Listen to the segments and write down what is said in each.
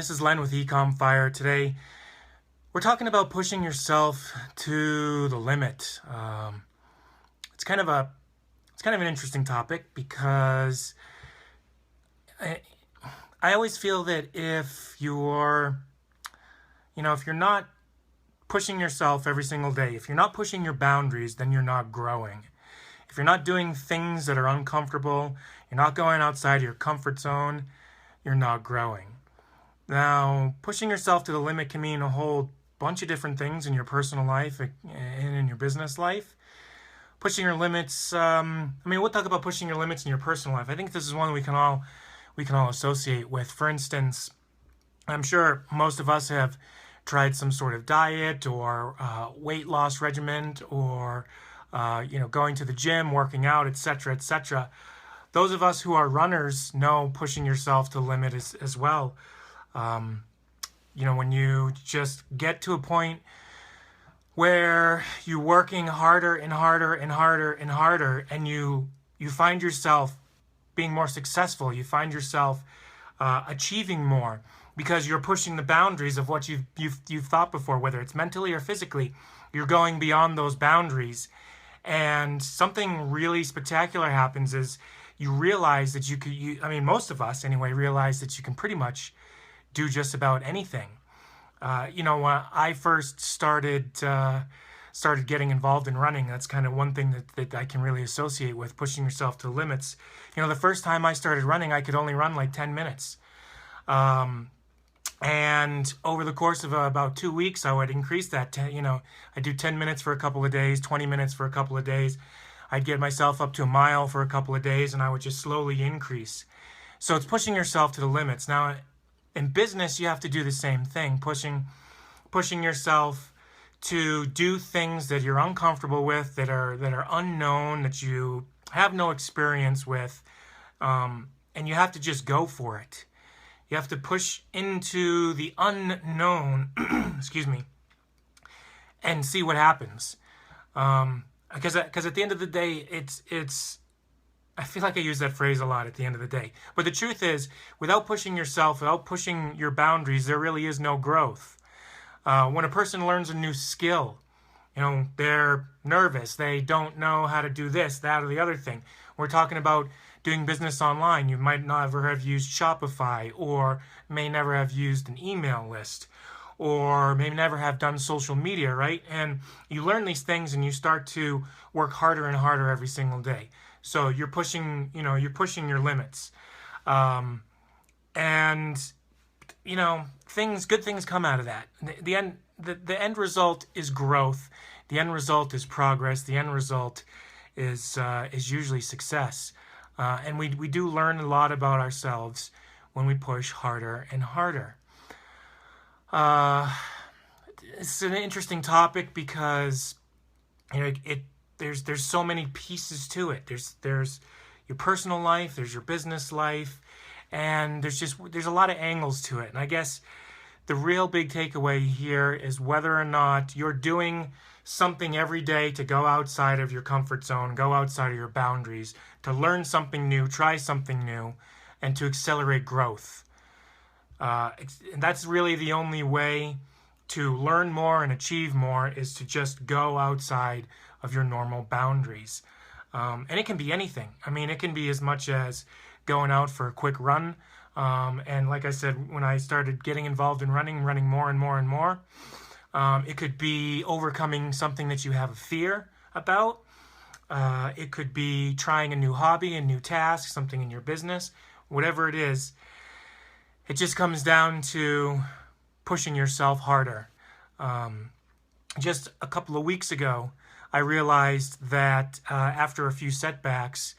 This is Len with EcomFire. Today, we're talking about pushing yourself to the limit. It's kind of an interesting topic because I always feel that if you're not pushing yourself every single day, if you're not pushing your boundaries, then you're not growing. If you're not doing things that are uncomfortable, you're not going outside your comfort zone, you're not growing. Now, pushing yourself to the limit can mean a whole bunch of different things in your personal life and in your business life. Pushing your limits, we'll talk about pushing your limits in your personal life. I think this is one we can all associate with. For instance, I'm sure most of us have tried some sort of diet or weight loss regimen or going to the gym, working out, etc., etc. Those of us who are runners know pushing yourself to the limit as well. When you just get to a point where you're working harder and harder and harder and harder, and you find yourself being more successful, you find yourself achieving more because you're pushing the boundaries of what you've thought before, whether it's mentally or physically. You're going beyond those boundaries, and something really spectacular happens is you realize that most of us anyway realize that you can pretty much do just about anything. When I first started getting involved in running, that's kind of one thing that I can really associate with pushing yourself to limits. The first time I started running, I could only run like 10 minutes. And over the course of about 2 weeks, I would increase that. I'd do 10 minutes for a couple of days, 20 minutes for a couple of days. I'd get myself up to a mile for a couple of days, and I would just slowly increase. So it's pushing yourself to the limits. Now, in business, you have to do the same thing, pushing yourself to do things that you're uncomfortable with, that are unknown, that you have no experience with, and you have to just go for it. You have to push into the unknown, excuse me, and see what happens. Because at the end of the day, it's. I feel like I use that phrase a lot at the end of the day. But the truth is, without pushing yourself, without pushing your boundaries, there really is no growth. When a person learns a new skill, they're nervous. They don't know how to do this, that, or the other thing. We're talking about doing business online. You might never have used Shopify, or may never have used an email list, or may never have done social media, right? And you learn these things and you start to work harder and harder every single day. So you're pushing your limits. And good things come out of that. The end result is growth. The end result is progress. The end result is usually success. And we do learn a lot about ourselves when we push harder and harder. It's an interesting topic because there's so many pieces to it. There's your personal life, there's your business life, and there's a lot of angles to it. And I guess the real big takeaway here is whether or not you're doing something every day to go outside of your comfort zone, go outside of your boundaries, to learn something new, try something new, and to accelerate growth. And that's really the only way to learn more and achieve more, is to just go outside of your normal boundaries. And it can be anything. It can be as much as going out for a quick run. And like I said, when I started getting involved in running more and more and more, it could be overcoming something that you have a fear about. It could be trying a new hobby, a new task, something in your business. Whatever it is, it just comes down to pushing yourself harder. Just a couple of weeks ago, I realized that after a few setbacks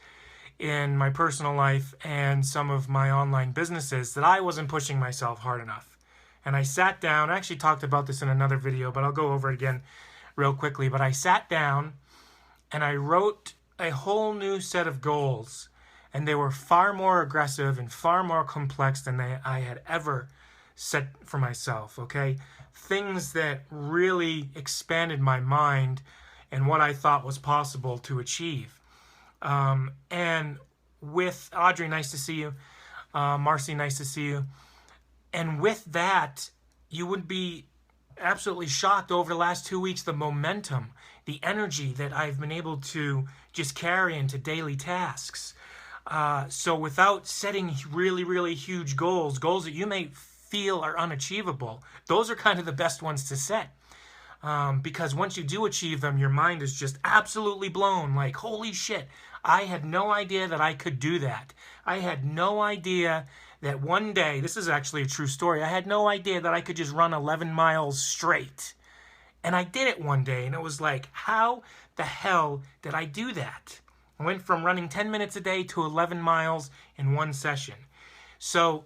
in my personal life and some of my online businesses, that I wasn't pushing myself hard enough. And I sat down. I actually talked about this in another video, but I'll go over it again real quickly. But I sat down and I wrote a whole new set of goals. And they were far more aggressive and far more complex than I had ever set for myself, okay? Things that really expanded my mind and what I thought was possible to achieve. And with Audrey, nice to see you. Marcy, nice to see you. And with that, you would be absolutely shocked over the last 2 weeks, the momentum, the energy that I've been able to just carry into daily tasks. So without setting really, really huge goals that you may feel are unachievable, those are kind of the best ones to set. Because once you do achieve them, your mind is just absolutely blown. Like, holy shit, I had no idea that I could do that. I had no idea that one day, this is actually a true story, I had no idea that I could just run 11 miles straight. And I did it one day, and it was like, how the hell did I do that? I went from running 10 minutes a day to 11 miles in one session. So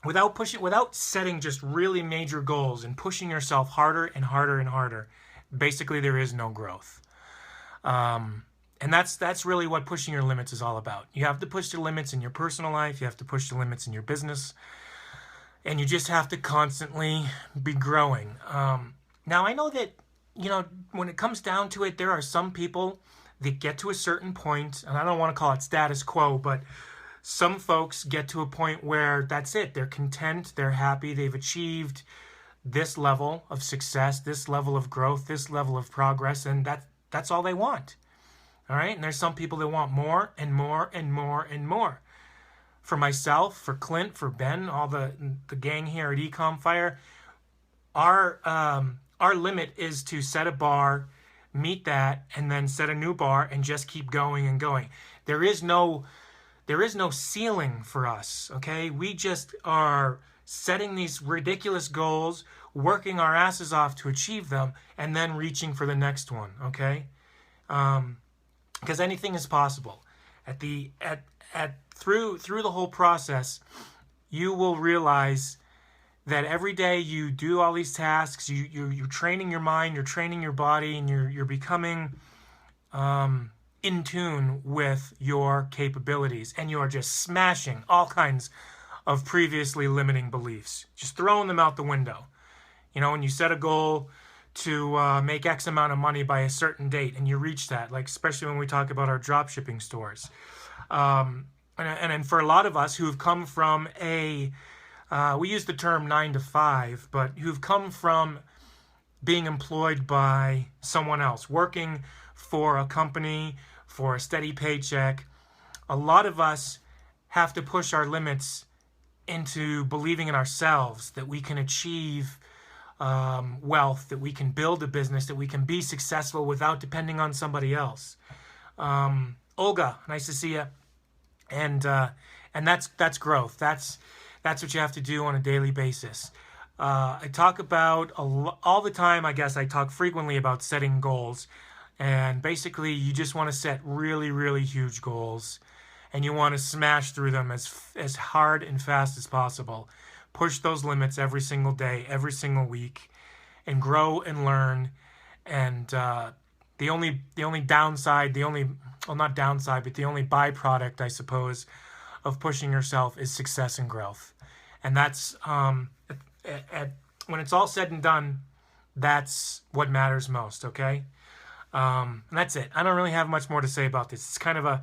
without setting just really major goals and pushing yourself harder and harder and harder, basically there is no growth. And that's really what pushing your limits is all about. You have to push the limits in your personal life. You have to push the limits in your business. And you just have to constantly be growing. Now, I know that, when it comes down to it, there are some people that get to a certain point, and I don't want to call it status quo, but some folks get to a point where that's it. They're content. They're happy. They've achieved this level of success, this level of growth, this level of progress, and that's all they want. All right? And there's some people that want more and more and more and more. For myself, for Clint, for Ben, all the gang here at EcomFire, our limit is to set a bar, meet that, and then set a new bar and just keep going and going. There is no ceiling for us, okay? We just are setting these ridiculous goals, working our asses off to achieve them, and then reaching for the next one, okay? Because anything is possible. Through the whole process, you will realize that every day you do all these tasks, you're training your mind, you're training your body, and you're becoming in tune with your capabilities, and you are just smashing all kinds of previously limiting beliefs, just throwing them out the window. When you set a goal to make X amount of money by a certain date, and you reach that, like especially when we talk about our drop shipping stores. And for a lot of us who've come from we use the term 9 to 5, but who've come from being employed by someone else, working for a company, for a steady paycheck, a lot of us have to push our limits into believing in ourselves, that we can achieve wealth, that we can build a business, that we can be successful without depending on somebody else. Olga, nice to see you. And that's growth. That's what you have to do on a daily basis. I talk about all the time. I guess I talk frequently about setting goals, and basically you just want to set really, really huge goals, and you want to smash through them as hard and fast as possible. Push those limits every single day, every single week, and grow and learn. And the only downside, not downside, but the only byproduct, I suppose, of pushing yourself is success and growth. And that's, when it's all said and done, that's what matters most, okay? And that's it. I don't really have much more to say about this. It's kind of a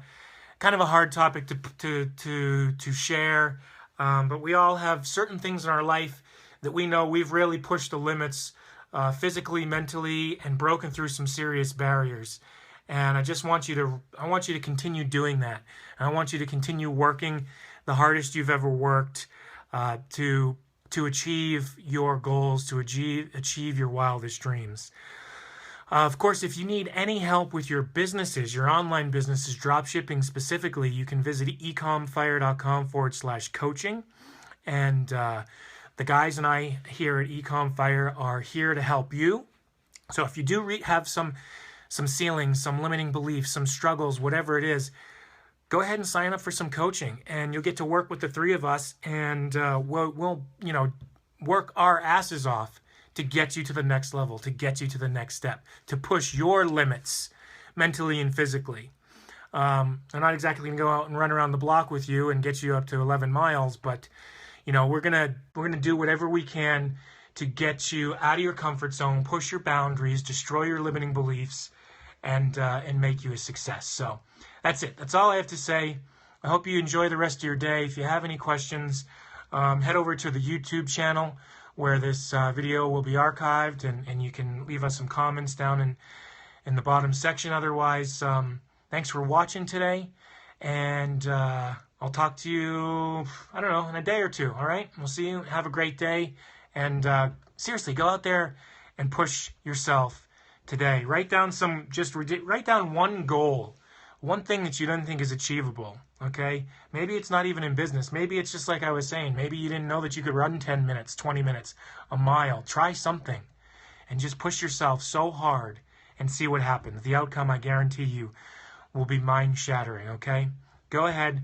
hard topic to share, but we all have certain things in our life that we know we've really pushed the limits, physically, mentally, and broken through some serious barriers. And I want you to continue doing that. And I want you to continue working the hardest you've ever worked to achieve your goals, to achieve your wildest dreams. Of course, if you need any help with your businesses, your online businesses, dropshipping specifically, you can visit ecomfire.com/coaching. And the guys and I here at EcomFire are here to help you. So if you do have some ceilings, some limiting beliefs, some struggles, whatever it is, go ahead and sign up for some coaching, and you'll get to work with the three of us, and we'll work our asses off to get you to the next level, to get you to the next step, to push your limits mentally and physically. I'm not exactly going to go out and run around the block with you and get you up to 11 miles, but we're gonna do whatever we can to get you out of your comfort zone, push your boundaries, destroy your limiting beliefs, and make you a success. So that's it. That's all I have to say. I hope you enjoy the rest of your day. If you have any questions, head over to the YouTube channel where this video will be archived, and you can leave us some comments down in the bottom section. Otherwise, thanks for watching today, and I'll talk to you, I don't know, in a day or two, all right? We'll see you. Have a great day, and seriously, go out there and push yourself today. Write down one goal, one thing that you don't think is achievable, okay? Maybe it's not even in business. Maybe it's just like I was saying. Maybe you didn't know that you could run 10 minutes, 20 minutes, a mile. Try something and just push yourself so hard and see what happens. The outcome, I guarantee you, will be mind-shattering, okay? Go ahead,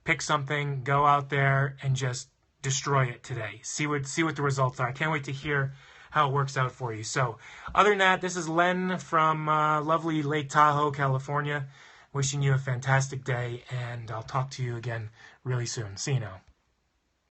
pick something, go out there and just destroy it today. See what the results are. I can't wait to hear how it works out for you. So, other than that, this is Len from lovely Lake Tahoe, California, wishing you a fantastic day, and I'll talk to you again really soon. See you now.